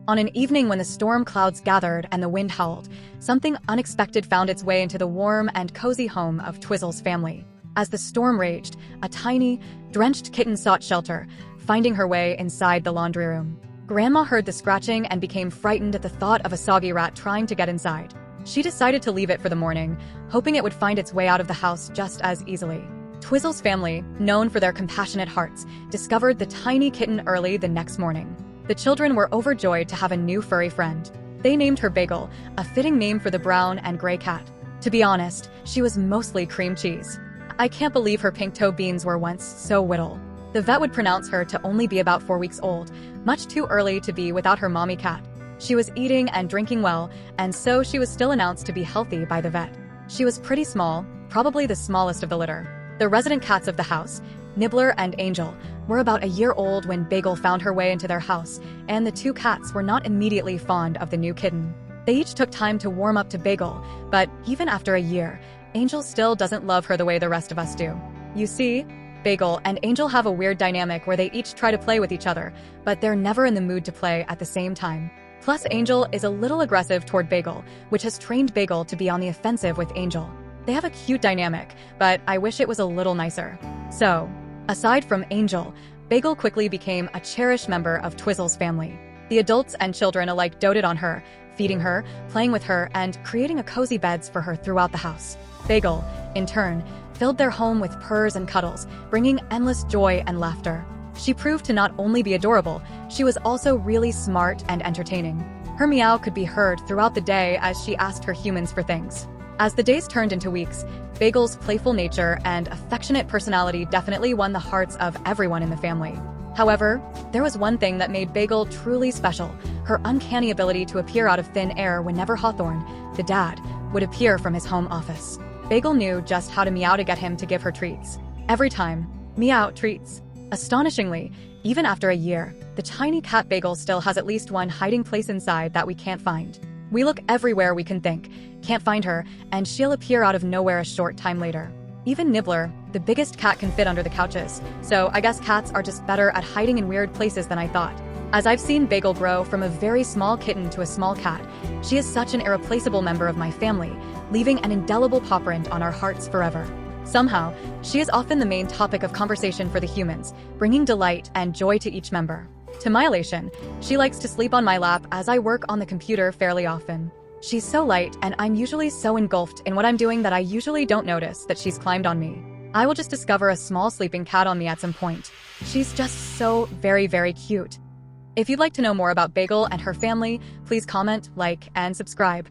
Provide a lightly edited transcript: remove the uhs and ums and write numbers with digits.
On an evening when the storm clouds gathered and the wind howled, something unexpected found its way into the warm and cozy home of Twizzle's family. As the storm raged, a tiny, drenched kitten sought shelter, finding her way inside the laundry room. Grandma heard the scratching and became frightened at the thought of a soggy rat trying to get inside. She decided to leave it for the morning, hoping it would find its way out of the house just as easily. Twizzle's family, known for their compassionate hearts, discovered the tiny kitten early the next morning. The children were overjoyed to have a new furry friend. They named her Bagel, a fitting name for the brown and gray cat. To be honest, she was mostly cream cheese. I can't believe her pink toe beans were once so whittle. The vet would pronounce her to only be about 4 weeks old, much too early to be without her mommy cat. She was eating and drinking well, and so she was still announced to be healthy by the vet. She was pretty small, probably the smallest of the litter. The resident cats of the house, Nibbler and Angel, were about a year old when Bagel found her way into their house, and the two cats were not immediately fond of the new kitten. They each took time to warm up to Bagel, but even after a year, Angel still doesn't love her the way the rest of us do. You see, Bagel and Angel have a weird dynamic where they each try to play with each other, but they're never in the mood to play at the same time. Plus, Angel is a little aggressive toward Bagel, which has trained Bagel to be on the offensive with Angel. They have a cute dynamic, but I wish it was a little nicer. So, aside from Angel, Bagel quickly became a cherished member of Twizzle's family. The adults and children alike doted on her, feeding her, playing with her, and creating a cozy beds for her throughout the house. Bagel, in turn, filled their home with purrs and cuddles, bringing endless joy and laughter. She proved to not only be adorable, she was also really smart and entertaining. Her meow could be heard throughout the day as she asked her humans for things. As the days turned into weeks, Bagel's playful nature and affectionate personality definitely won the hearts of everyone in the family. However, there was one thing that made Bagel truly special: her uncanny ability to appear out of thin air whenever Hawthorne, the dad, would appear from his home office. Bagel knew just how to meow to get him to give her treats. Every time, meow treats. Astonishingly, even after a year, the tiny cat Bagel still has at least one hiding place inside that we can't find. We look everywhere we can think, can't find her, and she'll appear out of nowhere a short time later. Even Nibbler, the biggest cat, can fit under the couches, so I guess cats are just better at hiding in weird places than I thought. As I've seen Bagel grow from a very small kitten to a small cat, she is such an irreplaceable member of my family, leaving an indelible pawprint on our hearts forever. Somehow, she is often the main topic of conversation for the humans, bringing delight and joy to each member. To my elation, she likes to sleep on my lap as I work on the computer fairly often. She's so light, and I'm usually so engulfed in what I'm doing that I usually don't notice that she's climbed on me. I will just discover a small sleeping cat on me at some point. She's just so very, very cute. If you'd like to know more about Bagel and her family, please comment, like, and subscribe.